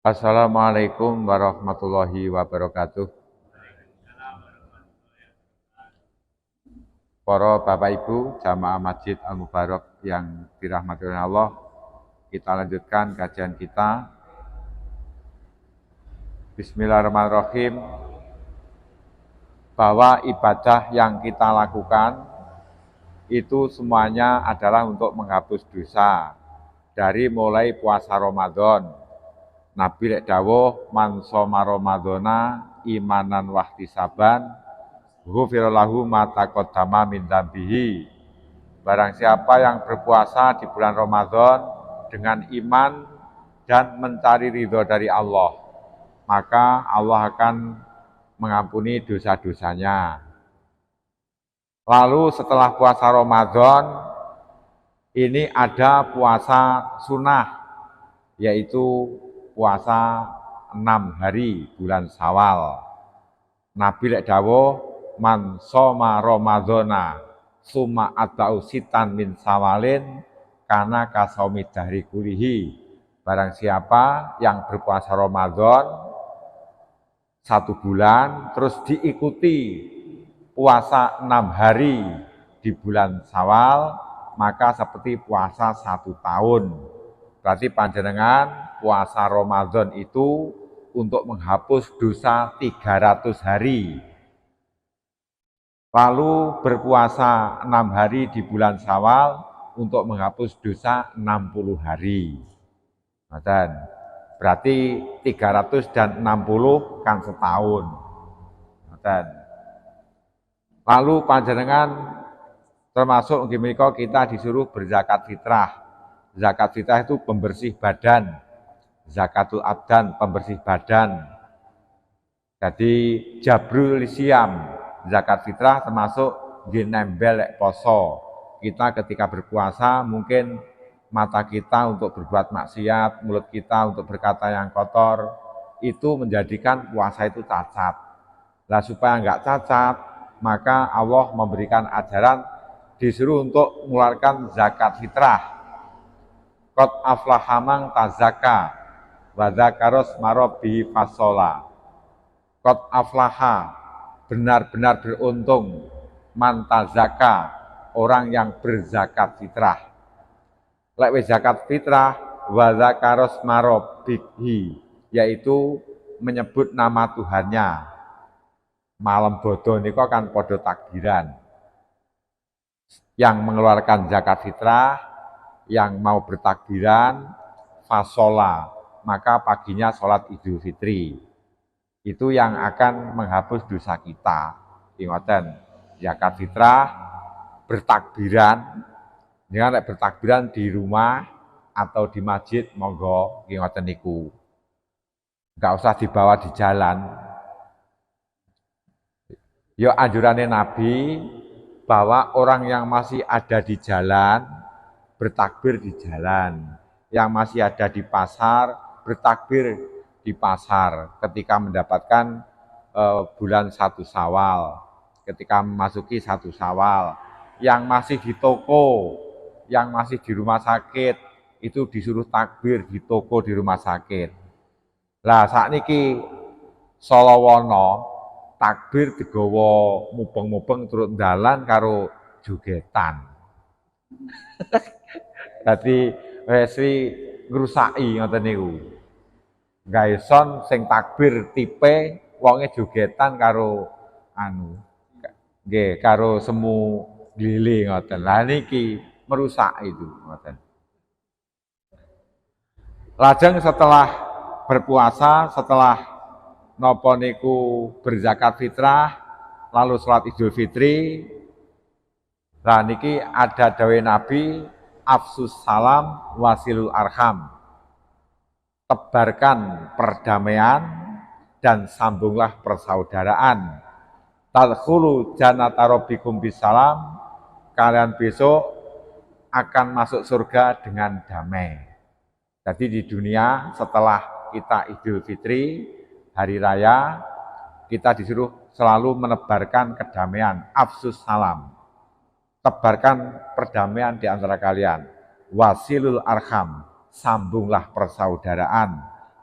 Assalamualaikum warahmatullahi wabarakatuh. Para Bapak Ibu jamaah Masjid Al-Mubarak yang dirahmati oleh Allah, kita lanjutkan kajian kita. Bismillahirrahmanirrahim. Bahwa ibadah yang kita lakukan itu semuanya adalah untuk menghapus dosa. Dari mulai puasa Ramadan, Nabi lek dawuh man shoma ramadhana imanan wahtisaban ghufira lahu ma taqaddama min dzambihi. Barang siapa yang berpuasa di bulan Ramadan dengan iman dan mencari ridho dari Allah, maka Allah akan mengampuni dosa-dosanya. Lalu setelah puasa Ramadan, ini ada puasa sunnah, yaitu puasa 6 hari bulan Syawal. Nabi lek dawuh man shoma ramadhana summa atba'u sitan min Syawalin kana kasaumi dahri kulihi. Barang siapa yang berpuasa Ramadan 1 bulan terus diikuti puasa 6 hari di bulan Syawal, maka seperti puasa 1 tahun. Berarti panjenengan puasa Ramadan itu untuk menghapus dosa 300 hari. Lalu berpuasa 6 hari di bulan Syawal untuk menghapus dosa 60 hari. Berarti 300 dan 60 kan setahun. Lalu panjenengan termasuk menika kita disuruh berzakat fitrah. Zakat fitrah itu pembersih badan. Zakatul abdan, pembersih badan. Jadi jabrul siam, zakat fitrah termasuk nembel poso. Kita ketika berpuasa mungkin mata kita untuk berbuat maksiat, mulut kita untuk berkata yang kotor, itu menjadikan puasa itu cacat. Nah, supaya enggak cacat, maka Allah memberikan ajaran disuruh untuk mengeluarkan zakat fitrah. Qad aflaha man tazakka wa dzakaros marabbihi fasola. Qad aflaha, benar-benar beruntung, man tazakka, orang yang berzakat fitrah. Lek wis zakat fitrah wa dzakaros marabbihi, yaitu menyebut nama Tuhannya. Malam bodoh niku kan podo takbiran. Yang mengeluarkan zakat fitrah, yang mau bertakbiran, fasola, maka paginya sholat Idul Fitri. Itu yang akan menghapus dosa kita. Ingatkan, zakat fitrah, bertakbiran, jangan bertakbiran di rumah atau di masjid, monggo, ingatkan niku. Enggak usah dibawa di jalan. Yo anjurannya Nabi, bahwa orang yang masih ada di jalan, bertakbir di jalan. Yang masih ada di pasar, bertakbir di pasar. Ketika mendapatkan bulan 1 Syawal, ketika memasuki 1 Syawal. Yang masih di toko, yang masih di rumah sakit, itu disuruh takbir di toko di rumah sakit. Lah sakniki Solowono, takbir digawa mubeng-mubeng turut dalan karo jogetan. Dadi wesi ngrusaki ngoten niku. Gaeson sing takbir tipe wonge jogetan karo nggih karo semu glile ngoten. Lah niki merusak itu ngoten. Lajeng setelah berpuasa, setelah napa niku berzakat fitrah, lalu sholat Idul Fitri. Nah niki ada dawuh Nabi, afsus salam wasilul arham. Tebarkan perdamaian dan sambunglah persaudaraan. Tadkhulu jannata rabbikum bisalam. Kalian besok akan masuk surga dengan damai. Jadi di dunia setelah kita Idul Fitri, hari raya, kita disuruh selalu menebarkan kedamaian, afsus salam. Tebarkan perdamaian di antara kalian. Wasilul arham, sambunglah persaudaraan.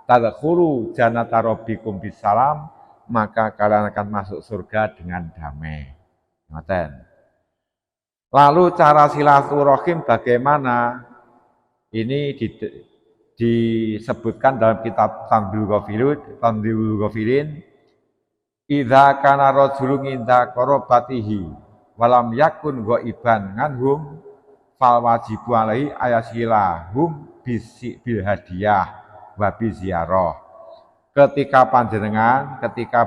tadkhulu jannata rabbikum bisalam, maka kalian akan masuk surga dengan damai. Ngoten. Lalu cara silaturahim bagaimana? Ini disebutkan dalam kitab Tanbihul Ghafilin, idza kana rajulun inda qarabatihi walam yakun ghaiban nganhum fal wajibu alaihi ayasilahum bil hadiyah wa biziarah. Ketika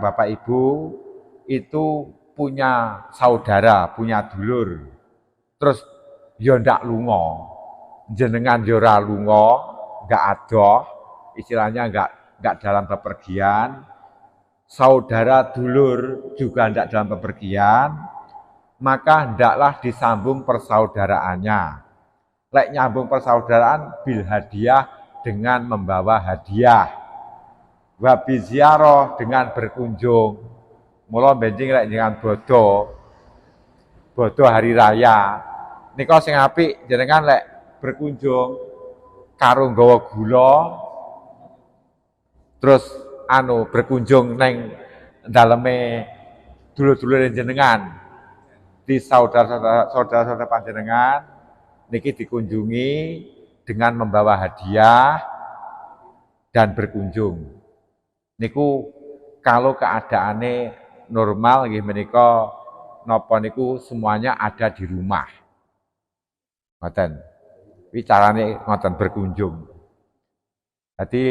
Bapak Ibu itu punya saudara, punya dulur, terus yo ndak lunga, jenengan yo ora lunga, enggak adoh, istilahnya enggak dalam bepergian, saudara dulur juga enggak dalam bepergian, maka hendaklah disambung persaudaraannya. Lek nyambung persaudaraan bil hadiah dengan membawa hadiah. Wa biziarah dengan berkunjung. Mula benjing lek dengan bodo hari raya. Nika sing apik jenengan lek berkunjung karo nggawa gula terus berkunjung neng daleme dulur-dulur jenengan di saudara-saudara panjenengan niki dikunjungi dengan membawa hadiah dan berkunjung. Niku kalau keadaannya normal nggih menika napa niku semuanya ada di rumah. Ngoten. Iki carane ngoten berkunjung. Jadi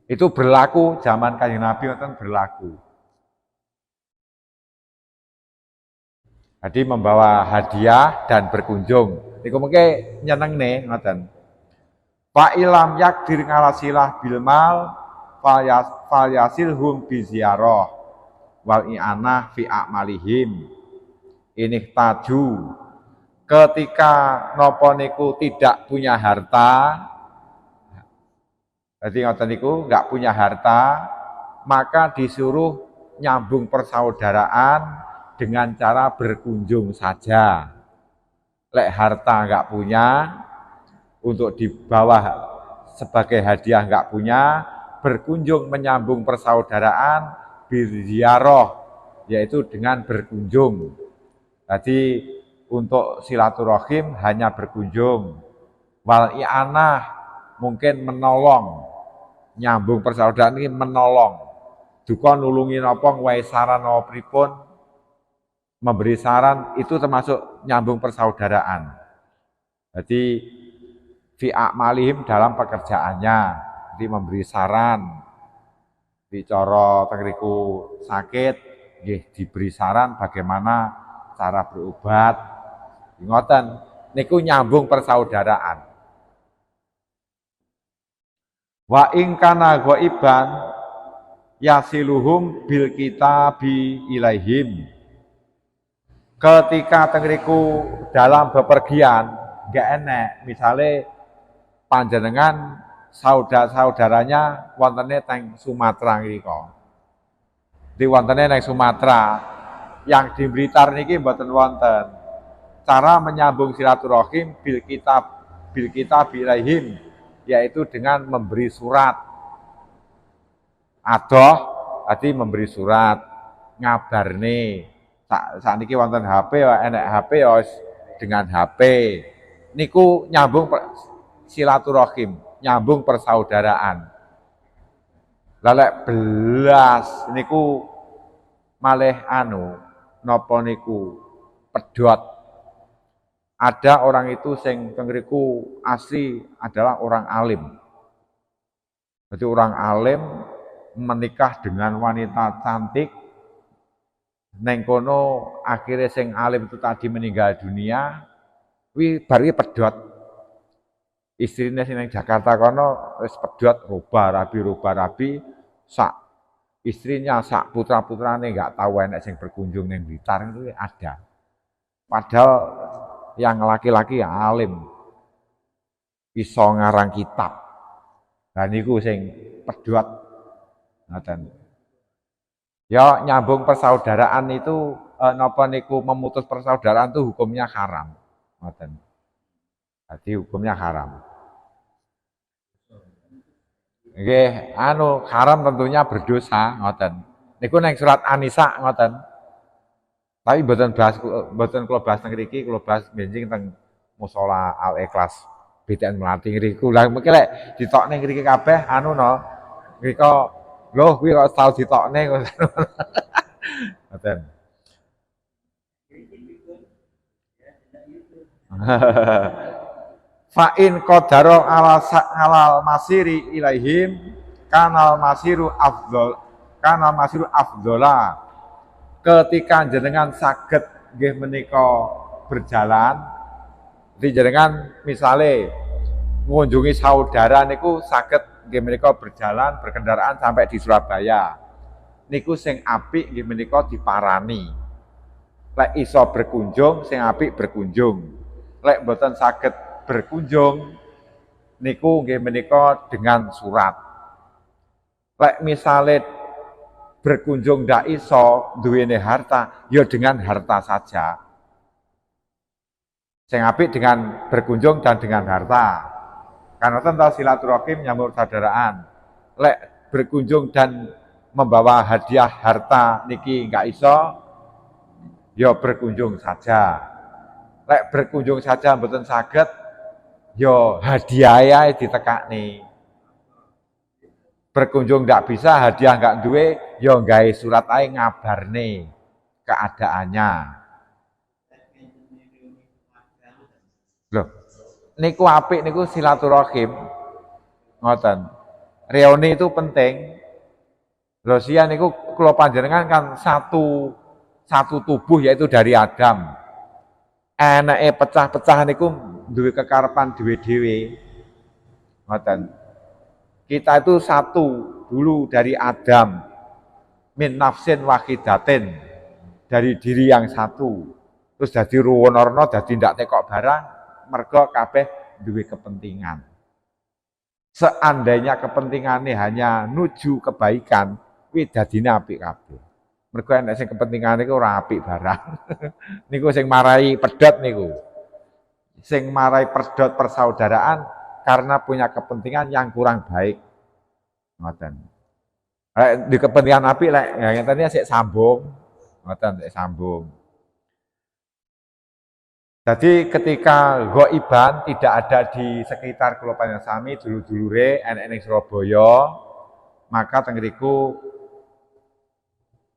itu berlaku zaman Kanjeng Nabi ngoten berlaku. Jadi membawa hadiah dan berkunjung. Niku mengke nyeneng nih ngoten. Fa ilam yakdir ngalasilah bilmal fal yasilhum biziarah wal i'anah fi a'malihim. Ini taju ketika nopo niku tidak punya harta, jadi ngoten niku enggak punya harta, maka disuruh nyambung persaudaraan dengan cara berkunjung saja. Lek harta enggak punya, untuk dibawa sebagai hadiah enggak punya, berkunjung menyambung persaudaraan biziarah, yaitu dengan berkunjung. Jadi untuk silaturahim hanya berkunjung. Wal i'anah mungkin menolong, nyambung persaudaraan ini menolong. Duka nulungi napa wae saran napa pripun, memberi saran itu termasuk nyambung persaudaraan. Jadi fi a'malihim dalam pekerjaannya, jadi memberi saran. Bicara tengriku sakit, nggih diberi saran bagaimana cara berobat. Ngoten, niku nyambung persaudaraan. Wa ing kana ghaiban yasiluhum bil kitabi ilaihim. Ketika tengriku dalam bepergian, enggak enek, misalnya panjenengan saudaranya wontene teng Sumatera ngrika. Di wontene teng Sumatera, yang di Blitar niki mboten wonten. Cara menyambung silaturahim bil kitab ilaihim, yaitu dengan memberi surat. Adoh, berarti memberi surat ngabarne. Saat niki wonten HP, enek HP ya dengan HP. Niku nyambung silaturahim, nyambung persaudaraan. Lalek belas niku malih napa niku pedhot. Ada orang itu sing tengriku asli adalah orang alim. Jadi orang alim menikah dengan wanita cantik. Neng kono akhirnya sing alim itu tadi meninggal dunia. Bari pedhot. Istrinya sing nang Jakarta kono wis pedhot roba rabi sak istrinya sak putra-putrane enggak tahu enek sing berkunjung ning Blitar itu ada. Padahal yang laki-laki yang alim iso ngarang kitab. Lah niku sing pedhot ngoten. Ya nyambung persaudaraan itu napa niku memutus persaudaraan itu hukumnya haram. Ngoten. Jadi hukumnya haram. Nggih, haram tentunya berdosa ngoten. Niku neng surat An-Nisa ngoten. Tapi mboten kula bahas teng mriki, kula bahas benjing teng musala Al-Ikhlas. Bid'ah melati ngriku. Lah mengki lek ditokne ngriki kabeh no. Ngrika lho kuwi kok tau ditokne ngoten. Fa'in qadaro alal masiri ilaihim kanal masiru afdola ketika jenengan saged nggih menika berjalan di jenengan misale mengunjungi saudara niku saged nggih menika berjalan berkendaraan sampai di Surabaya niku sing apik nggih menika diparani lek iso berkunjung sing apik berkunjung lek mboten saged berkunjung niku nggih menika dengan surat. Lek misale berkunjung ndak iso duwene harta, ya dengan harta saja. Sing apik dengan berkunjung dan dengan harta. Karena tentang silaturahim nyambung saudaraan. Lek berkunjung dan membawa hadiah harta niki nggak iso, ya berkunjung saja. Lek berkunjung saja mboten saged yo hadiah ditekakne. Berkunjung nggak bisa, hadiah nggak duwe, yo gawe surat ae ngabarne keadaannya. Loh, niku apik niku silaturahim. Ngoten. Reuni itu penting. Rosia niku kula panjenengan kan satu tubuh yaitu dari Adam. Enake pecah-pecah niku duwe kekarepan dhewe-dhewe. Ngoten. Kita itu satu dulu dari Adam. Min nafsin wahidatin. Dari diri yang satu. Terus dadi ruwono-rono dadi ndak tekok barang, mergo kabeh duwe kepentingan. Seandainya kepentingannya hanya nuju kebaikan, kuwi dadine apik kabeh. Mergo enek sing kepentingane iku ora apik barang. Niku sing marai pedhot niku. Sing marai pedhot persaudaraan karena punya kepentingan yang kurang baik. Ngoten. Di kepentingan apik lek ngene sik sambung. Ngoten sik sambung. Jadi ketika ghaiban tidak ada di sekitar kula panjenengan sami dulur-dulure enek Surabaya, maka teng ngriku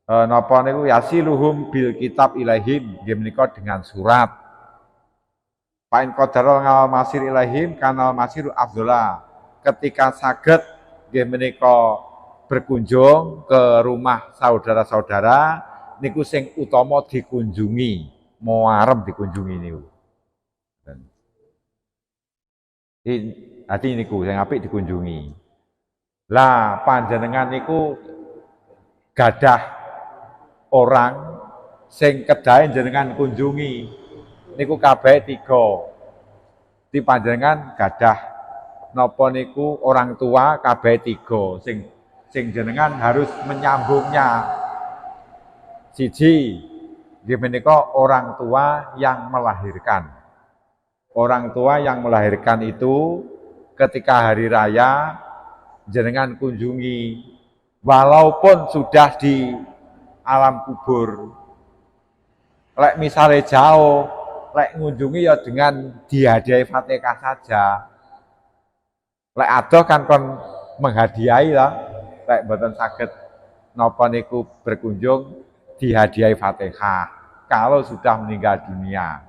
napa niku yasiluhum bil kitab ilaihim nggih menika dengan surat. Pain qadara ngal masir ilaihim kanal masiru afdhola. Ketika saged nggih menika berkunjung ke rumah saudara-saudara niku sing utama dikunjungi, muarep dikunjungi niku. Hati niku sing apik dikunjungi. Lah panjenengan niku gadah orang sing kedahe jenengan kunjungi niku kabeh 3. Di panjenengan gadah napa niku orang tua kabeh 3 sing jenengan harus menyambungnya. Siji nggih menika orang tua yang melahirkan. Orang tua yang melahirkan itu ketika hari raya jenengan kunjungi walaupun sudah di alam kubur. Lek misalnya jauh, lek ngunjungi ya dengan dihadiahi Fatihah saja. Lek adoh kan kon menghadiahi lah. Lek mboten saged napa niku berkunjung dihadiahi Fatihah kalau sudah meninggal dunia.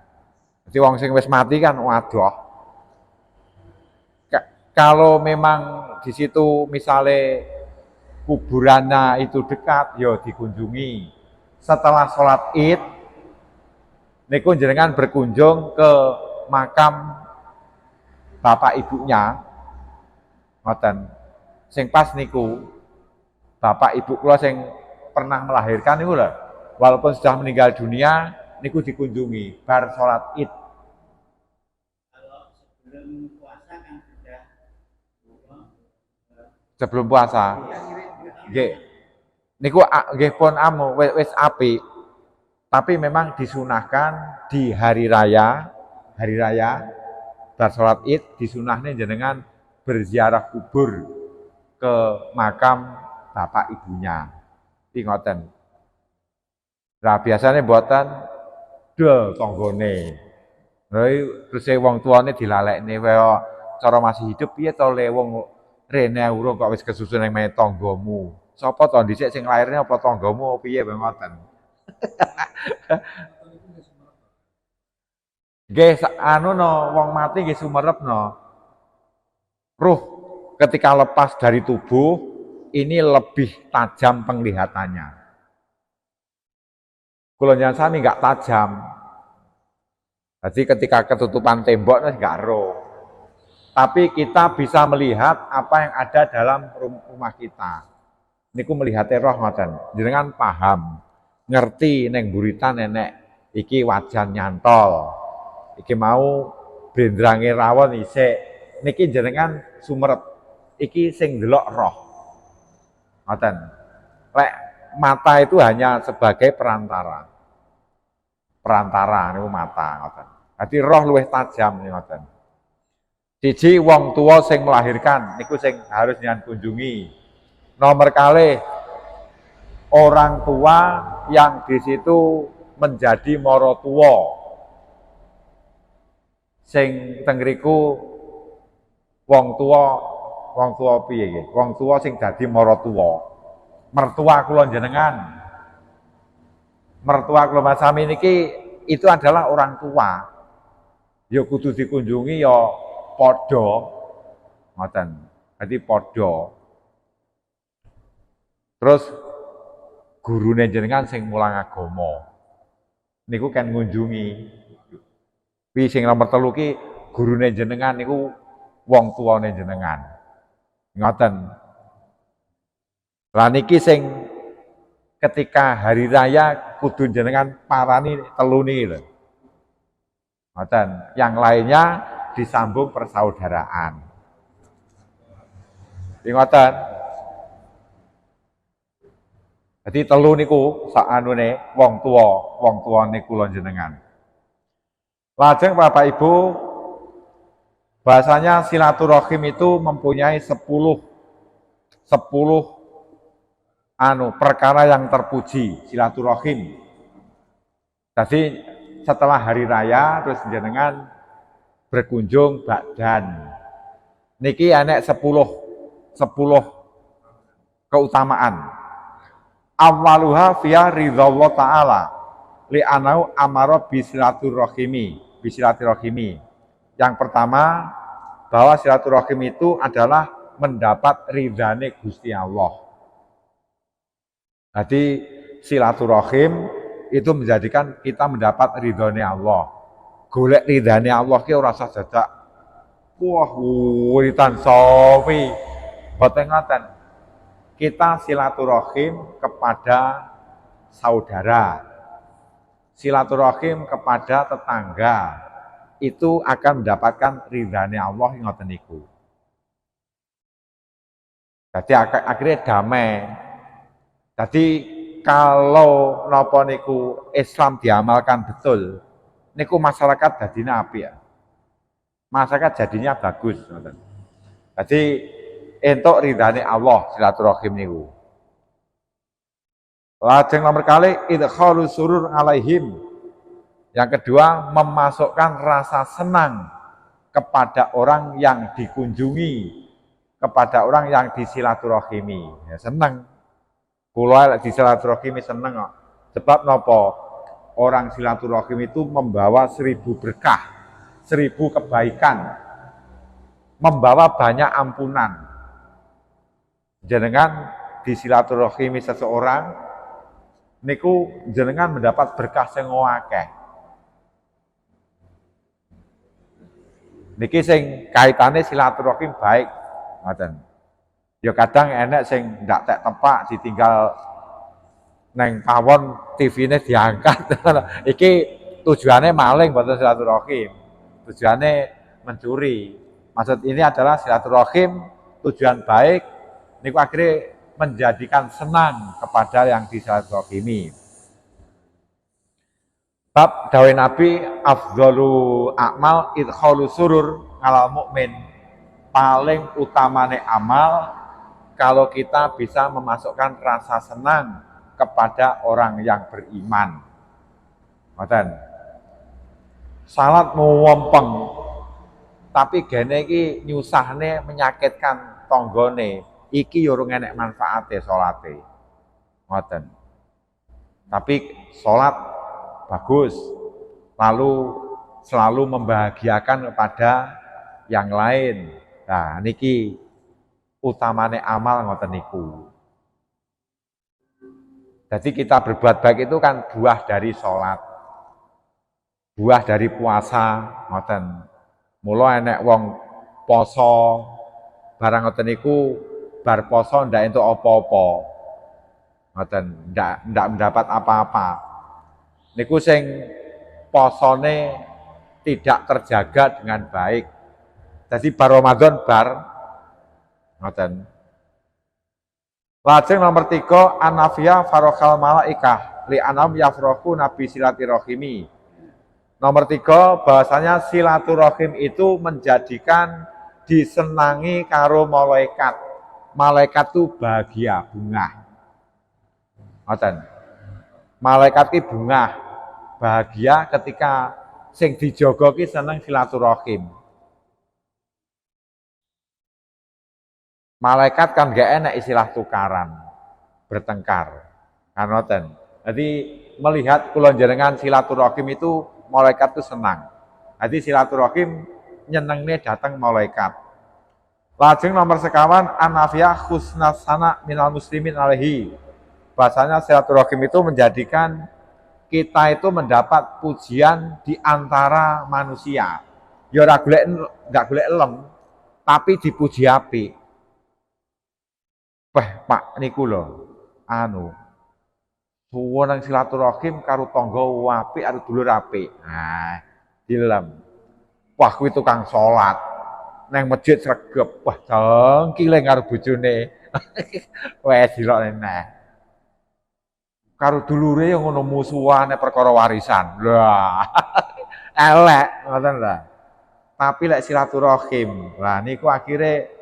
Jadi wong sing wis mati kan waduh. Kalau memang di situ misalnya kuburannya itu dekat, ya dikunjungi. Setelah sholat Id, niku jenengan berkunjung ke makam bapak ibunya, ngoten. Sing pas niku bapak ibu kula sing pernah melahirkan niku lho, walaupun sudah meninggal dunia, niku dikunjungi bar sholat Id. Kalau sebelum puasa kan sudah sebelum puasa. Nggih. Niku nggih pun wis apik. Tapi memang disunahkan di hari raya bar salat Id disunahne jenengan berziarah kubur. ke makam bapak ibunya. Iki ngoten. Nah, biasanya buatan dol tanggane. Terus wong tuane dilalekne wae cara masih hidup piye to le wong rene urung kok wis kesusun nang tanggamu. Sapa to dhisik sing lairne apa tanggamu piye wae ngoten. Nggih anu no wong mati nggih sumerep no. Ruh ketika lepas dari tubuh ini lebih tajam penglihatannya. Kula nyan sami enggak tajam. Jadi ketika ketutupan tembok enggak roh. Tapi kita bisa melihat apa yang ada dalam rumah kita. Niku melihatnya roh ngoten. Jenengan paham, ngerti neng buritan nenek iki wajan nyantol. Iki mau bendrange rawon isik. Niki jenengan sumerep. Iki sing delok roh. Ngoten. Lek mata itu hanya sebagai perantara. Perantara niku mata ngoten. Dadi roh luwih tajam niku ngoten. Siji wong tua sing melahirkan niku sing harus nyan kunjungi. Nomor kali orang tua yang di situ menjadi mara tua. Sing teng ngriku wong tua piye nggih? Wong tua sing dadi mara tua. Mertua kula jenengan. Mertua kula Mas Sami niki itu adalah orang tua. Ya kudu dikunjungi ya padha ngoten. Dadi padha. Terus gurune jenengan sing mulang agama. Niku kan ngunjungi. Wi sing nomor 3 ki gurune jenengan niku wong tuane jenengan. Ngoten. Lah niki sing ketika hari raya kudu jenengan parani telu niki lho. Ngoten. Yang lainnya disambung persaudaraan. Ngoten. Jadi telu niku sak anune wong tuane kula jenengan. Lajeng Bapak Ibu, bahasanya silaturahim itu mempunyai 10 perkara yang terpuji, silaturahim. Jadi setelah hari raya terus jenengan berkunjung bakdan. Niki enek 10 keutamaan. Awaluha fiya ridhallah ta'ala li'anau amara bisilaturahimi. Yang pertama, bahwa silaturahim itu adalah mendapat ridhane Gusti Allah. Jadi silaturahim itu menjadikan kita mendapat ridhane Allah. Golek ridhane Allah ki ora usah dadak wah wiritan sawi. Boten ngoten. Kita silaturahim kepada saudara, silaturahim kepada tetangga, itu akan mendapatkan ridhane Allah ngoten niku. Jadi akhirnya damai. Jadi kalau napa niku Islam diamalkan betul, niku masyarakat jadinya apik ya. Masyarakat jadinya bagus ngoten. Jadi entuk ridhane Allah silaturahim niku. Lajeng nomor kali idkhalu surur alaihim. Yang kedua memasukkan rasa senang kepada orang yang dikunjungi, kepada orang yang disilaturahimi. Ya seneng. Kula disilaturahimi seneng kok. Sebab napa? Orang silaturahim itu membawa 1000 berkah, 1000 kebaikan, membawa banyak ampunan. Jenengan disilaturahimi seseorang niku jenengan mendapat berkah sing akeh. Niki sing kaitane silaturahim baik ngoten. Ya kadang enek sing ndak tek tepak ditinggal neng pawon TV-ne diangkat. Iki tujuannya maling buat silaturahim. Tujuannya mencuri. Maksud ini adalah silaturahim tujuan baik niku akhirnya menjadikan senang kepada yang disilaturahimi. Bab dawuh Nabi afdhalu a'mal idkhalu surur alal mukmin. Paling utamane amal kalau kita bisa memasukkan rasa senang kepada orang yang beriman. Ngoten. Salat mumpeng, tapi gene iki nyusahne menyakitkan tanggane. Iki yo ora enek manfaate salate. Ngoten. Tapi salat bagus. Lalu selalu membahagiakan kepada yang lain. Nah, niki utamane amal ngoten niku. Jadi kita berbuat baik itu kan buah dari sholat, buah dari puasa, ngoten. Mula enek wong poso, barang ngoten niku bar poso ndak entuk apa-apa. Ngoten, ndak mendapat apa-apa. Niku sing posone tidak terjaga dengan baik. Jadi bar Ramadan bar ngoten. Lajeng nomor 3 anafia farokal malaikah li anam yafroku nabi silaturahimi. Nomor 3 bahasanya silaturahim itu menjadikan disenangi karo malaikat. Malaikat itu bahagia, bungah. Ngoten. Malaikat ki bungah, bahagia ketika sing dijaga ki seneng silaturahim. Malaikat kan gak enak istilah tukaran, bertengkar. Kan ngoten. Jadi melihat kula jenengan silaturahim itu malaikat itu senang. Jadi silaturahim nyenengne datang malaikat. Lajeng nomor sekawan anafiyah husnasana minal muslimin alaihi. Bahasanya silaturahim itu menjadikan kita itu mendapat pujian di antara manusia. Ya ora gak golek elem, tapi dipuji apik. Pak niku lho, suwun nang silaturahim karo tangga apik karo dulur apik. Nah, dilem. Wah kuwi tukang salat. Nang masjid sregep. Wah, dengkile karo bojone. Wes dilok neh. Karo dulure yang ngono musuhan perkara warisan. Lah. Elek ngoten lho. Tapi lek silaturahim, lah niku akhire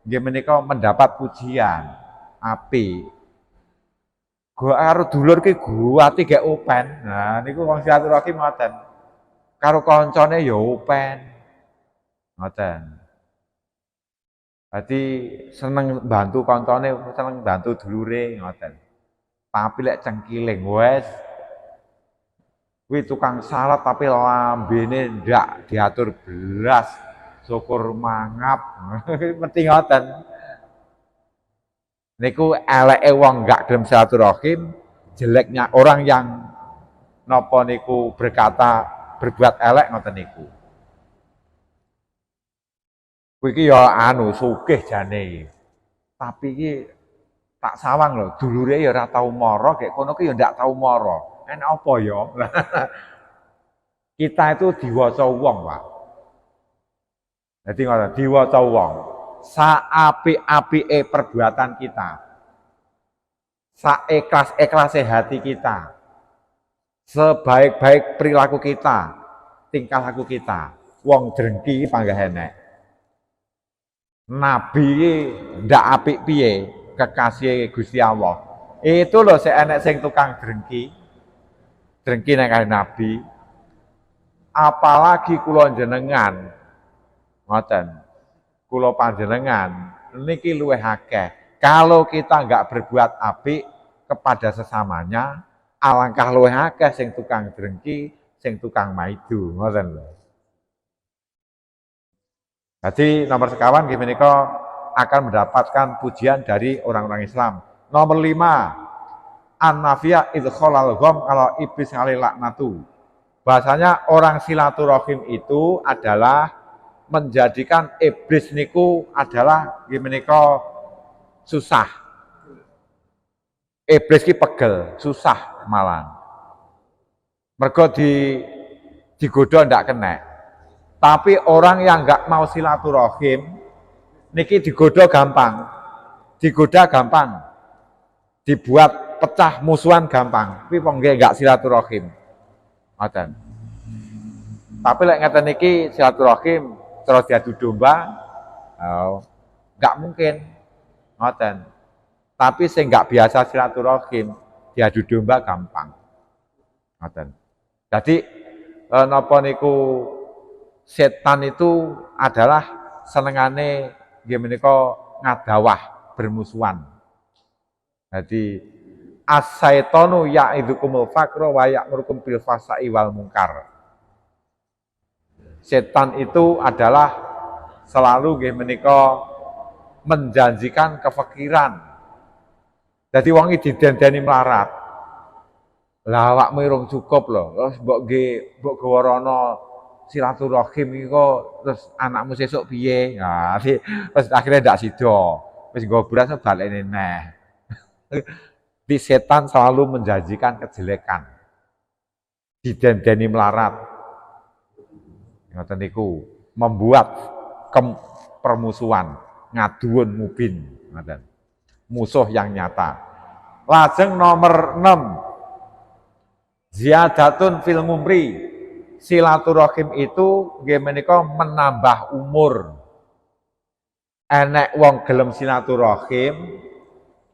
nggih menika mendapat pujian apik. Go karo dulur ki guwati gek open. Nah niku wong silaturahim ngoten. Karo kancane ya open. Ngoten. Dadi seneng bantu kancane, seneng bantu dulure ngoten. Tapi lek cengkiling wes kuwi tukang salat tapi lambene ndak diatur belas. Syukur mangap, penting ngoten. Niku eleke wong gak gelem silaturahim, jeleknya orang yang napa niku berbuat elek ngoten niku. Kuwi iki ya sugih jane. Tapi iki tak sawang lho, dulure ya ora tau mara, gek kono ki ya ndak tau mara. Enak apa ya? Kita itu diwaca wong, Pak. Jadi ngoten, diwaca wong. Saapik-apike perbuatan kita. Saikhlas-ikhlase hati kita. Sebaik-baik perilaku kita, tingkah laku kita. Wong drengki panggah enek. Nabi ndak apik piye kekasih Gusti Allah. Itu loh sing enek sing tukang drengki. Drengki nang kali Nabi. Apalagi kula jenengan ngoten. Kula panjenengan niki luwih akeh. Kalau kita enggak berbuat apik kepada sesamanya, alangkah luwih akeh sing tukang drengki, sing tukang maidu, ngoten lho. Jadi nomor sekawan nggih menika akan mendapatkan pujian dari orang-orang Islam. Nomor 5, an-nafiyah idkhalal gham kalau iblis ngalih laknatu. Bahasanya orang silaturahim itu adalah menjadikan iblis niku adalah menika susah. Iblis ki pegel, susah malah. Mergo digoda ndak kena. Tapi orang yang enggak mau silaturahim niki digoda gampang. Digoda gampang. Dibuat pecah musuhan gampang. Kuwi wong enggak silaturahim. Ngoten. Tapi lek ngeten niki silaturahim terus diadu domba, enggak mungkin. Ngoten. Tapi sing nggak biasa silaturahim, diadu domba gampang. Ngoten. Jadi napa niku setan itu adalah senengane nggih menika ngadawah bermusuhan. Jadi as-syaitanu ya'idzukumul faqra wa ya'murukum bil fahsya'i wal munkar. Setan itu adalah selalu nggih menika menjanjikan kefakiran. Jadi wong iki didendeni melarat. Lah awakmu urung cukup lho. Terus mbok gawa rono silaturahim iki kok terus anakmu sesuk piye? Nah, terus akhirnya ndak sida. Wis nggo beras balekne neh. Di setan selalu menjanjikan kejelekan. Didendeni melarat. Ngoten niku membuat permusuhan, ngaduun mubin, ngoten. Musuh yang nyata. Lajeng nomor 6. Ziyadatun fil umri. Silaturahim itu nggih menika menambah umur. Enek wong gelem silaturahim,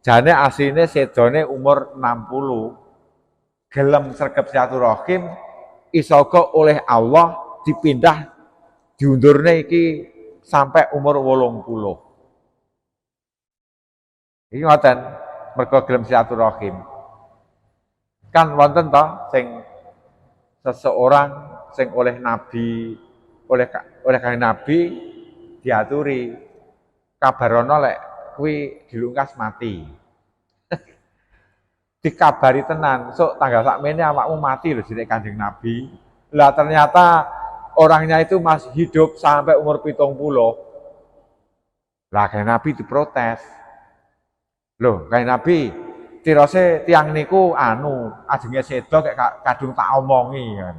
jane asline sedone umur 60. Gelem sregep silaturahim iso oleh Allah dipindah diundurne iki sampai umur 80. Iki ngoten, mergo gelem silaturahim. Kan wonten to sing seseorang sing oleh Nabi oleh Kanjeng Nabi diaturi kabarono lek kuwi dilungkas mati. Dikabari tenan, sok tanggal sakmene awakmu mati lho jenenge Kanjeng Nabi. Lah ternyata orangnya itu masih hidup sampai umur 70. Lah Kanjeng Nabi diprotes. Loh, Kanjeng Nabi tirose tiang niku ajenge sedo kayak kadung tak omongi kan.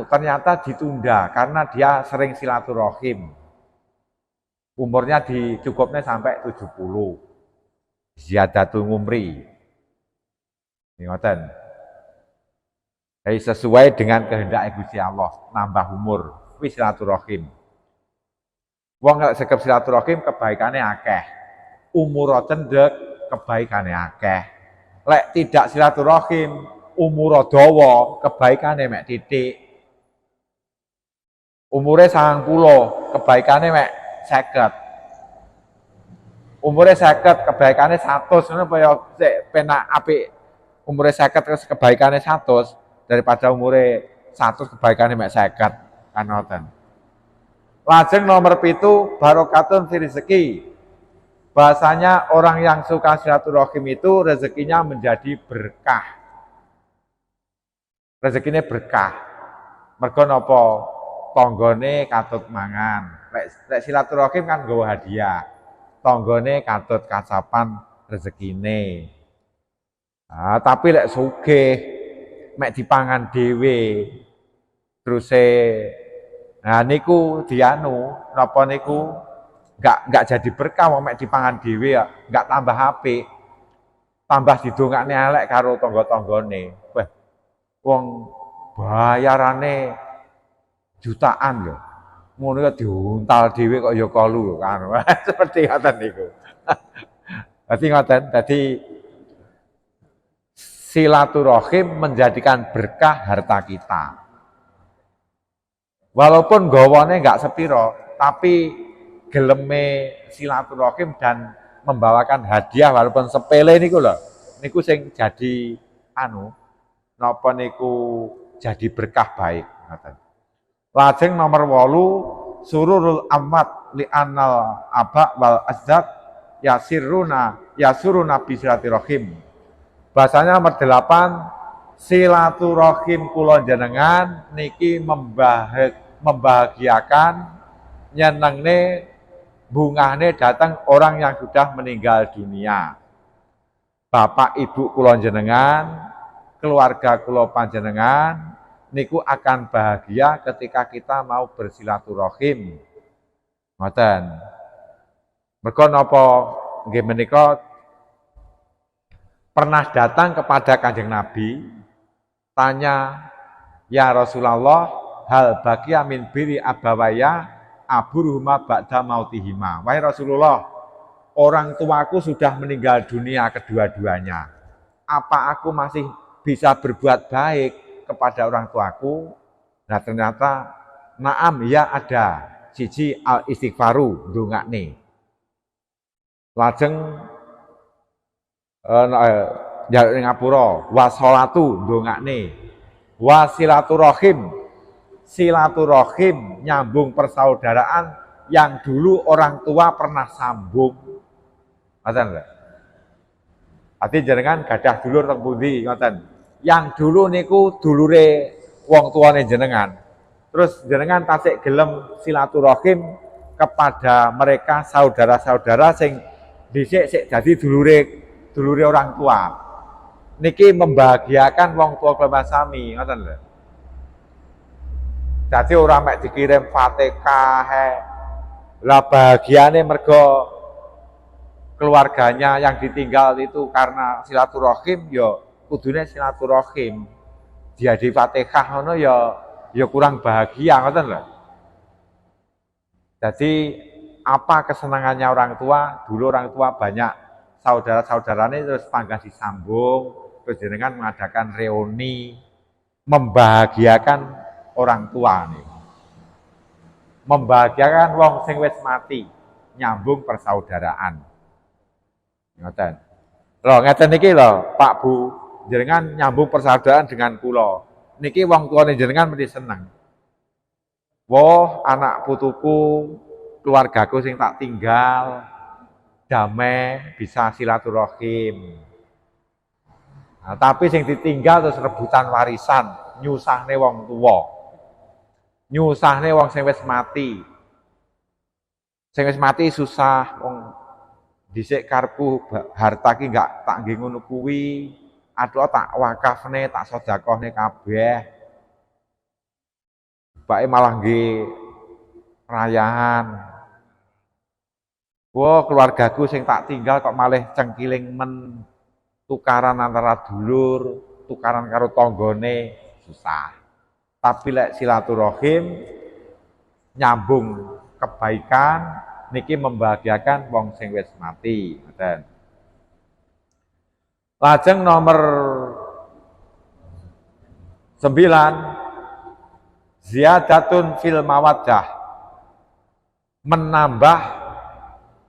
Ternyata ditunda karena dia sering silaturahim. Umurnya dicukupnya sampai 70. Ziyadatul umri. Ngoten. Jadi sesuai dengan kehendak Gusti Allah, nambah umur, wis silaturahim. Wong nek sekep silaturahim kebaikane akeh. Umur cendhek kebaikane akeh. Lek tidak silaturahim, umur dawa, kebaikane mek titik. Umure 90, kebaikane mek 50. Umure 50, kebaikane 100, ngono apa ya sik penak apik. Umure 50 terus kebaikane 100 daripada umure 100 kebaikane mek 50 kan ngoten. Lajeng nomor 7 barokatun fi rezeki. Bahasanya orang yang suka silaturahim itu rezekinya menjadi berkah. Rezekinya berkah. Mergo napa? Tanggane katut mangan. Lek silaturahim kan nggawa hadiah. Tanggane katut kacapan rezekine. Tapi lek sugih mek dipangan dhewe. Terus niku napa niku enggak jadi berkah wong mek dipangan dhewe ya, enggak tambah apik. Tambah didongakne elek karo tangga-tanggane. Wah, wong bayarane jutaan lho. Ngono ya diuntal dhewe kok ya kolu kan. Seperti ngoten niku. Dadi ngoten, dadi silaturahim menjadikan berkah harta kita. Walaupun gawane enggak sepiro, tapi geleme silaturahim dan membawakan hadiah walaupun sepele niku lho. Niku sing jadi napa niku jadi berkah baik ngoten. Lajeng nomor 8 sururul amat li anal aba wal azdad yasuruna bi silaturahim. Bahasanya nomor 8 silaturahim kula jenengan niki membahagiakan nyenengne bungahne datang orang yang sudah meninggal dunia. Bapak ibu kula jenengan, keluarga kula panjenengan niku akan bahagia ketika kita mau bersilaturahim. Ngoten. Mergo napa nggih menika pernah datang kepada Kanjeng Nabi tanya, "Ya Rasulullah, hal baqiya min biri abawaya aburuhuma ba'da mautihima." Wahai Rasulullah, orang tuaku sudah meninggal dunia kedua-duanya. Apa aku masih bisa berbuat baik kepada orang tuaku? Nah ternyata naam ya ada. Siji al istighfaru ndongakne. Lajeng njaluk ning ngapura, wa sholatu ndongakne. Wa silaturahim. Silaturahim nyambung persaudaraan yang dulu orang tua pernah sambung. Ngoten lho. Ati jenengan gadah dulur teng pundi ngoten. Yang dulu niku dulure wong tuane jenengan. Terus jenengan tasik gelem silaturahim kepada mereka saudara-saudara sing dhisik sik dadi dulure orang tua. Niki membahagiakan wong tua keluarga sami, ngoten lho. Dadi ora mek dikirim Fatihah. Lah bahagiane mergo keluarganya yang ditinggal itu karena silaturahim ya kudune silaturahim. Dia di Fatihah ngono ya kurang bahagia ngoten lho. Jadi apa kesenangannya orang tua? Dulu orang tua banyak saudara-saudaranya terus panggas disambung, terus jenengan mengadakan reuni membahagiakan orang tua nih. Membahagiakan wong sing wis mati, nyambung persaudaraan. Ngoten. Lho ngeten niki lho, Pak Bu, jenengan nyambung persaudaraan dengan kula. Niki wong tuane jenengan mesti seneng. Woh, anak putuku, keluargaku sing tak tinggal damai bisa silaturahim. Nah, tapi sing ditinggal terus rebutan warisan, nyusahne wong tuwa. Nyusahne wong sing wis mati. Sing wis mati susah wong dhisik karepku harta ki enggak tak nggih ngono kuwi, aduh tak wakafne, tak sedekahne kabeh. Bapake malah nggih rayahan. Wah, keluargaku sing tak tinggal kok malih cengkiling men tukaran antara dulur, tukaran karo tanggane susah. Tapi lek silaturahim nyambung kebaikan niki membahagiakan wong sing wis mati, ngoten. Lajeng nomor 9 ziyadatun fil mawaddah. Menambah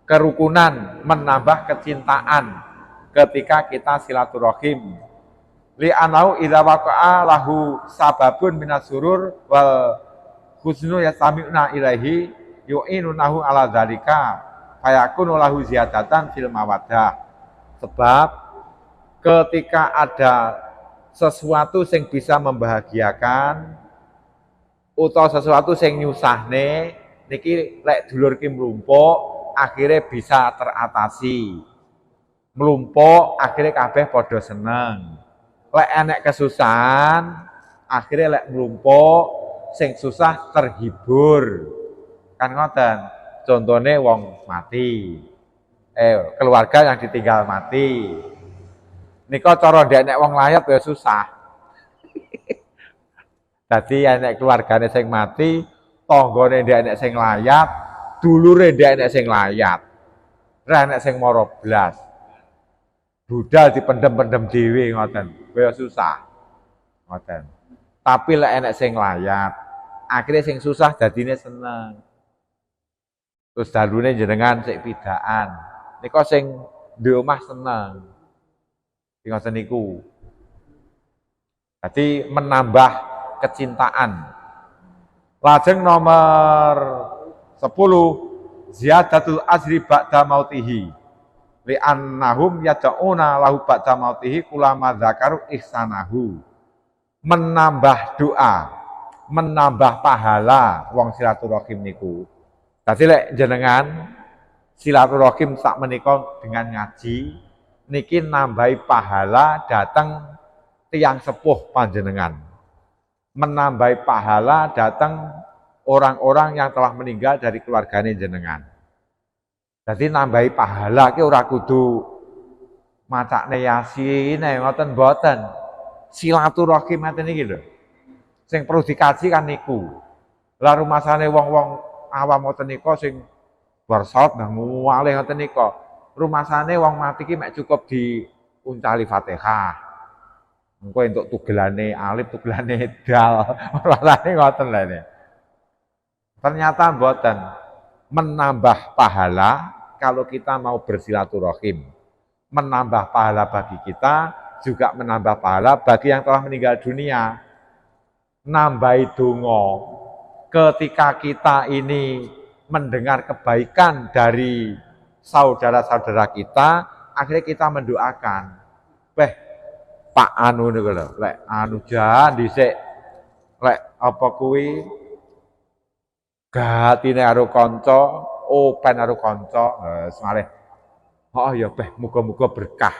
kerukunan, menambah kecintaan ketika kita silaturahim. Li anau idza waqa'a lahu sababun minas surur wal husnu yastami'una ilaihi yu'inunahu ala dzalika fayakunu lahu ziyadatan fil mawaddah. Sebab ketika ada sesuatu yang bisa membahagiakan utawa sesuatu yang nyusahne niki lek dulur ki mlumpuk akhirnya bisa teratasi. Mlumpuk akhirnya kabeh padha seneng. Lek enek kesusahan akhirnya lek mlumpuk sing susah terhibur. Kan ngoten. Contone wong mati. Keluarga yang ditinggal mati. Nika cara ndek wong layat ya susah. Dadi enek keluargane sing mati, tanggane ndek enek sing layat, dulure ndek enek sing layat. Ra enek sing mara blas. Budal dipendem-pendem dhewe ngoten. Kaya susah. Ngoten. Tapi lek enek sing layat, akhirnya sing susah dadine seneng. Terus dalune jenengan sik pidaan. Nika sing duwe omah seneng. Ngoten niku. Jadi menambah kecintaan. Lajeng nomor 10 ziyadatul ajri ba'da mautihi. Li annahum yad'una lahu ba'da mautihi kulama dzakaru ihsanahu. Menambah doa, menambah pahala wong silaturahim niku. Dadi lek jenengan silaturahim sak menika dengan ngaji niki nambahi pahala datang tiang sepuh panjenengan. Menambahi pahala datang orang-orang yang telah meninggal dari keluargane jenengan. Jadi nambahi pahala ki ora kudu macakne yasin ngoten mboten. Silaturahim ngoten niki lho. Sing perlu dikaji kan niku. Lah rumasane wong-wong awam ngoten nika sing bar salat nang muale ngoten nika. rumasane wong mati ki mek cukup diuncali Fatihah. Engko entuk tugelane alif, tugelane dal. Rasane ngoten lho ini. Ternyata mboten menambah pahala kalau kita mau bersilaturahim. Menambah pahala bagi kita, juga menambah pahala bagi yang telah meninggal dunia. Nambahi donga. Ketika kita ini mendengar kebaikan dari saudara-saudara kita, akhirnya kita mendoakan. Pak anu niku lho, lek anu jan dhisik lek apa kuwi gatine karo kanca, open karo kanca, malih. Oh ya muga-muga berkah.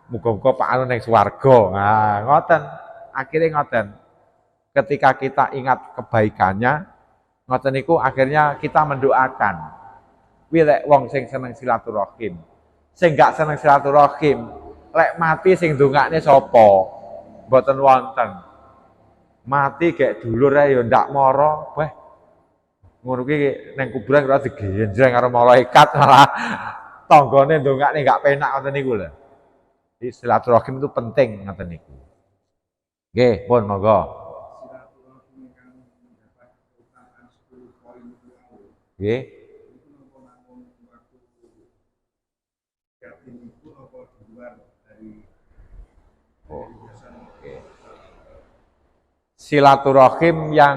Muga-muga Pak anu ning swarga. Nah, ngoten. Akhire ngoten. Ketika kita ingat kebaikannya, ngoten niku akhirnya kita mendoakan. Kuwi lek wong sing seneng silaturahim. Sing gak seneng silaturahim, lek mati sing ndongakne sapa? Mboten wonten. Mati gek dulur ae ya ndak mara, weh. Ngono kuwi ning kuburan ora digenjreng karo malaikat malah tanggane ndongakne gak penak ngoten niku lho. Jadi silaturahim itu penting ngoten niku. Nggih, pun monggo. Nggih. Silaturahim yang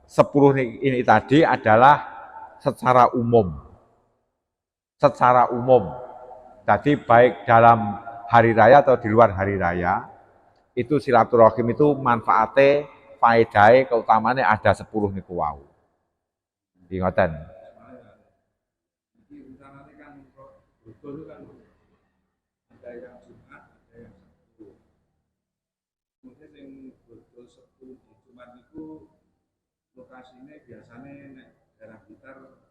10 ini tadi adalah secara umum. Secara umum. Jadi baik dalam hari raya atau di luar hari raya, itu silaturahim itu manfaatnya, faedahe, keutamaannya ada 10 niku wau. Ngoten. Ada yang Jumat, ada yang Sabtu. Mungkin yang betul Sabtu di Jumat itu lokasinya biasanya nek daerah Blitar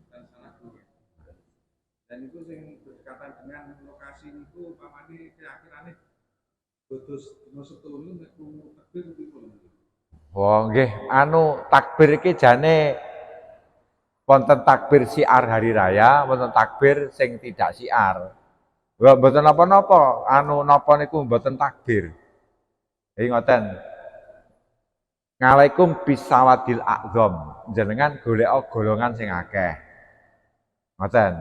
dan salah satu. Dan itu yang berdekatan dengan lokasi itu pamane kira-kira betul Sabtu itu nek takbir itu. Oh nggih, anu takbir iki jane wonten takbir siar hari raya, wonten takbir sing tidak siar. Mboten napa-napa, anu napa niku mboten takbir. Iki ngoten. Ngalaikum bisawadil a'dzam. Jenengan golek golongan sing akeh. Ngoten.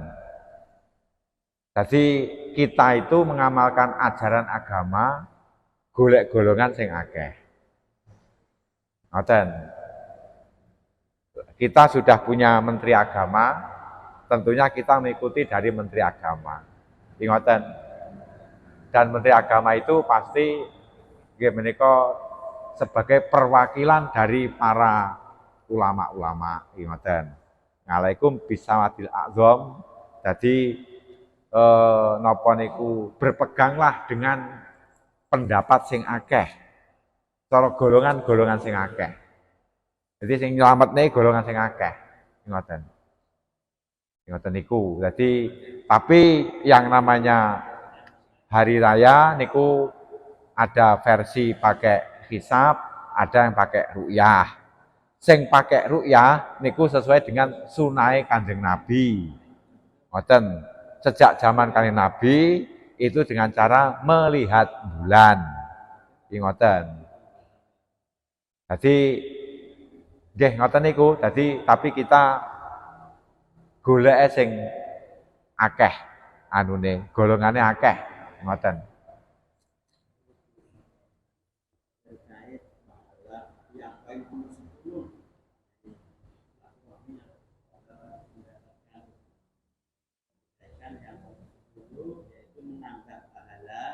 Jadi kita itu mengamalkan ajaran agama golek golongan sing akeh. Ngoten. Kita sudah punya menteri agama, tentunya kita mengikuti dari menteri agama. Ingatkan. Dan menteri agama itu pasti menika sebagai perwakilan dari para ulama-ulama. Ingatkan. Ngalaikum bisawadil a'dzam. Jadi napa niku berpeganglah dengan pendapat sing akeh. Cara golongan-golongan sing akeh. Jadi sing nyelametne golongan sing akeh. Ngoten. Ngoten niku. Jadi tapi yang namanya hari raya niku ada versi pakai hisab, ada yang pakai ru'yah. Sing pakai ru'yah niku sesuai dengan sunai Kanjeng Nabi. Ngoten. Sejak zaman Kanjeng Nabi itu dengan cara melihat bulan. Ngoten. Jadi nggih ngoten niku. Dadi tapi kita goleke sing akeh anune, golongane akeh ngoten. Terkait bahwa yang paling sebelum yang dulu yaitu menambah pahala,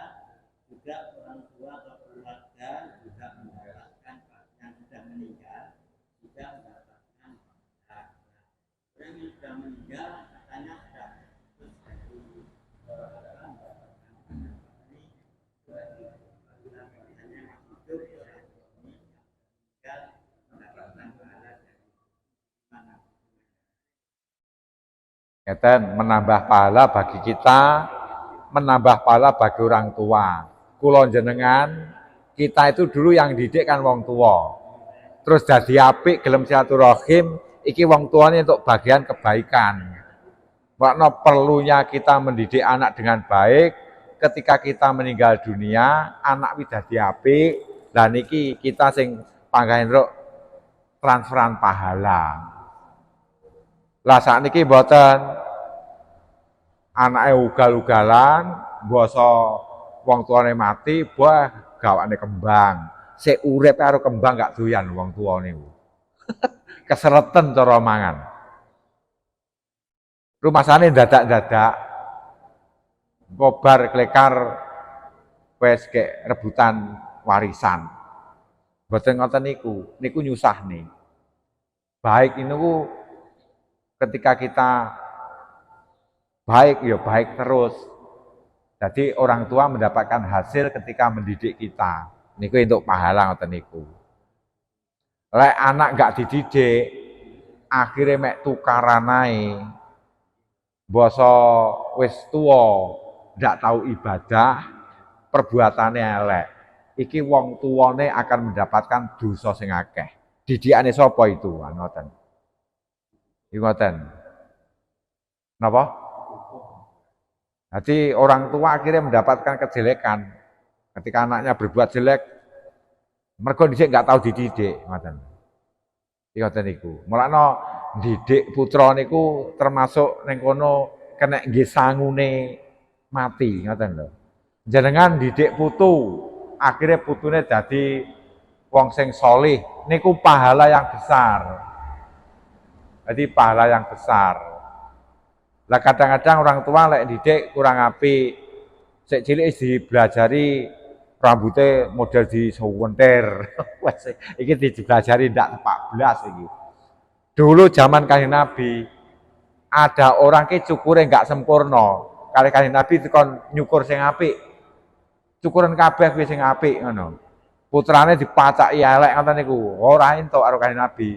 juga orang tua atau keluarga juga mendapatkan yang sudah meninggal juga mendapatkan pahala. Orang yang sudah meninggal katanya sudah Ngeten menambah pahala bagi kita, menambah pahala bagi orang tua. Kula jenengan kita itu dulu yang didik kan wong tua. Terus dadi apik gelem silaturahim, iki wong tuane untuk bagian kebaikan. Makna perlunya kita mendidik anak dengan baik, ketika kita meninggal dunia, anak wis dadi apik, lah niki kita sing panggahen ruk transferan pahala. Lah sakniki mboten anake ugal-ugalan, basa wong tuane mati, wah gawane kembang. Sik urip karo kembang gak doyan wong tuane. Kesereten cara mangan. Rumasane dadak-dadak kobar klekar wis kek rebutan warisan. Mboten ngoten niku nyusahne. Baik niku ketika kita baik ya baik terus. Jadi orang tua mendapatkan hasil ketika mendidik kita. Niku untuk pahala ngoten niku. Lek anak gak dididik, akhirnya mek tukaran ae. Basa wis tuwa, ndak tahu ibadah, perbuatannya elek. Iki wong tuane akan mendapatkan dosa sing akeh. Didikane sapa itu? Ngoten. Iki ngoten. Napa? Jadi orang tua akhirnya mendapatkan kejelekan ketika anaknya berbuat jelek. Mergo dhisik enggak tahu dididik, ngoten. Iki ngoten niku. Mulane didik putra niku termasuk ning kono kena nggih sangune mati, ngoten lho. Jenengan didik putu, akhirnya putune dadi wong sing solih, niku pahala yang besar. Jadi pahala yang besar. Lah kadang-kadang orang tua lek didik kurang apik, sik cilik dibelajari rambutnya model di sewenter. Wes iki dipelajari ndak tepak blas iki. Dulu zaman Kanjeng Nabi ada orang ki cukure enggak sempurna. Kali Kanjeng Nabi dikon nyukur sing apik. Cukuran kabeh kuwi sing apik ngono. Putrane dipacaki elek ngoten niku. Ora entuk karo Kanjeng Nabi.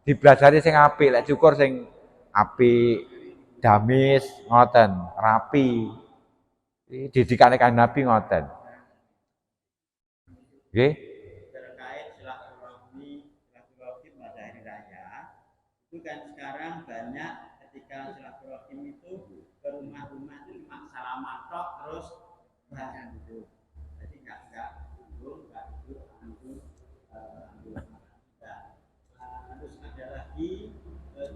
Dibelajari sing apik, lek cukur sing apik, damis ngoten, rapi. Didikane Kanjeng Nabi ngoten. Nggih. Terkait silaturahim pada hari raya, itu kan sekarang banyak ketika silaturahim itu ke rumah-rumah itu cuma salaman tok terus bahkan gitu. Jadi nggak duduk ambil terus ada lagi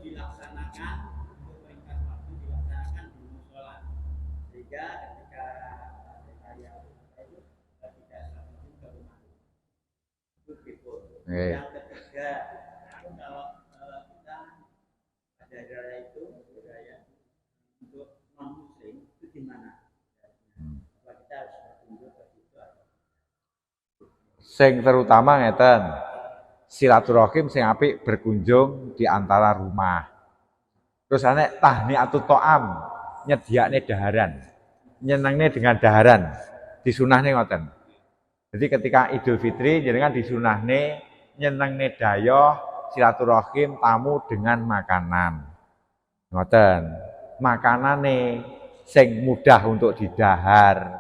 dilaksanakan untuk peringkat waktu dilaksanakan di musola sehingga ketika raya itu tidak sampai ke rumah. Yang ketiga, kalau kita ada raya itu budaya untuk non muslim itu gimana? Apa kita harus berkunjung ke situ? Sing terutama ngeten, silaturahim sing apik berkunjung di antara rumah. Terus ane tahniatut ta'am, nyediakne daharan. Nyenengne dengan daharan, disunahne ngoten. Jadi ketika Idul Fitri jenengan disunahne nyenengne dayoh silaturahim tamu dengan makanan. Ngoten. Makanane sing mudah untuk didahar.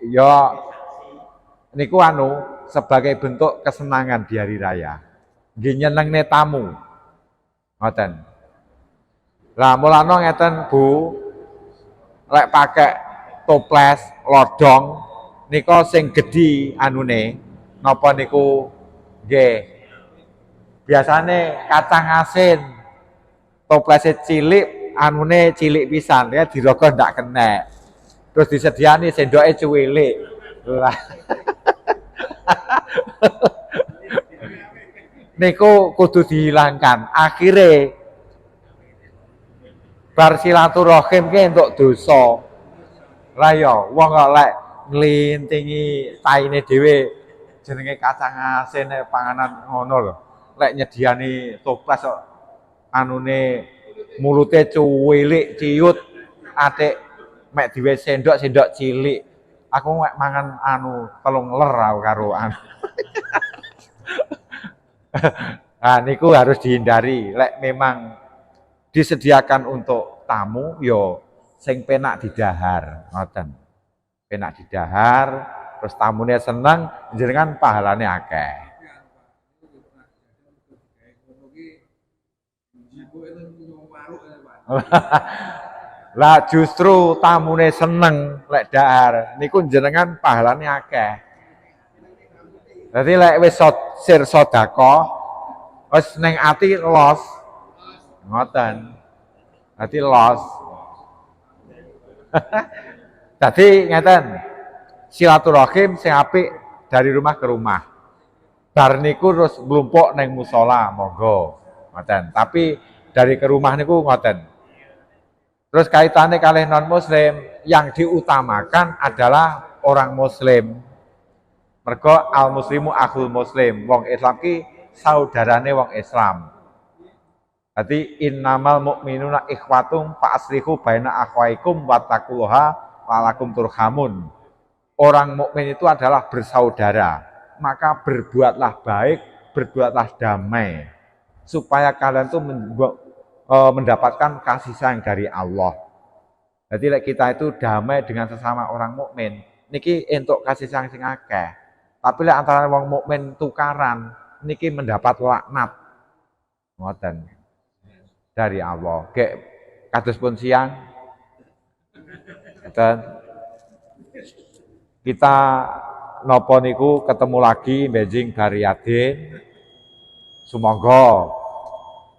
Ya niku sebagai bentuk kesenangan di hari raya. Nggih nyenengne tamu. Ngoten. Lah mulane ngeten Bu, lek pakai toples, lodong nika sing gedhi anune napa niku nggih biasane kacang asin toplese cilik anune cilik pisan ya dirogo ndak kena terus disediani sendoke cuwilik lah niku kudu dihilangkan akhire bar silaturahim ki entuk dosa lah ya wong kok lek nglintingi taine dhewe jenenge kacang asin panganan ngono lho. Lek nyediani toples kok anune mulute cuwilik ciut atik mek diwe sendok cilik. Aku mek mangan telung ler karo Nah niku harus dihindari. Lek memang disediakan untuk tamu yo sing penak didahar ngoten. Penak didahar, terus tamunya senang, jenengan pahalane akeh. wong waruk ya, Pak. Lah justru tamune seneng lek dahar niku jenengan pahalane akeh. Dadi lek wis sir sedekah wis ning ati los. Ngoten. Dadi los. Dadi ngeten. Silaturahim sing apik dari rumah ke rumah. Bar niku terus mlumpuk ning musala, monggo. Ngoten. Tapi dari ke rumah niku ngoten. Terus kaitannya kalih non muslim yang diutamakan adalah orang muslim. Mergo al muslimu akhul muslim. Wong Islam ki saudarane wong Islam. Jadi innamal mu'minuna ikhwatum fa aslihu baina akhwaikum wattaqullaha la'allakum turhamun. Orang mukmin itu adalah bersaudara. Maka berbuatlah baik, berbuatlah damai supaya kalian tuh mendapatkan kasih sayang dari Allah. Jadi kita itu damai dengan sesama orang mukmin. Niki entuk kasih sayang sing akeh. Tapi lek antara wong mukmin tukaran, niki mendapat laknat. Ngoten. Dari Allah. Kayak kados pun siang. Ngoten. Kita nopo niku ketemu lagi benjing Riyadin. Sumangga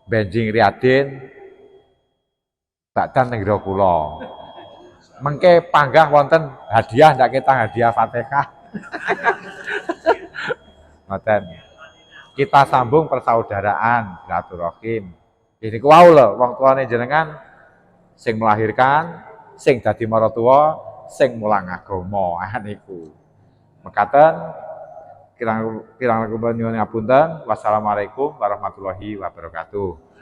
benjing Riyadin bakdan negara kula. Mengke panggah wonten hadiah ndak kita hadiah Fatihah. Ngoten. Kita sambung persaudaraan, silaturahim. Ini ku wau lho wong tuane jenengan sing melahirkan, sing dadi maratuwa, sing mulang agama niku. Mekaten kirang nyuwun ngapunten. Wassalamualaikum warahmatullahi wabarakatuh.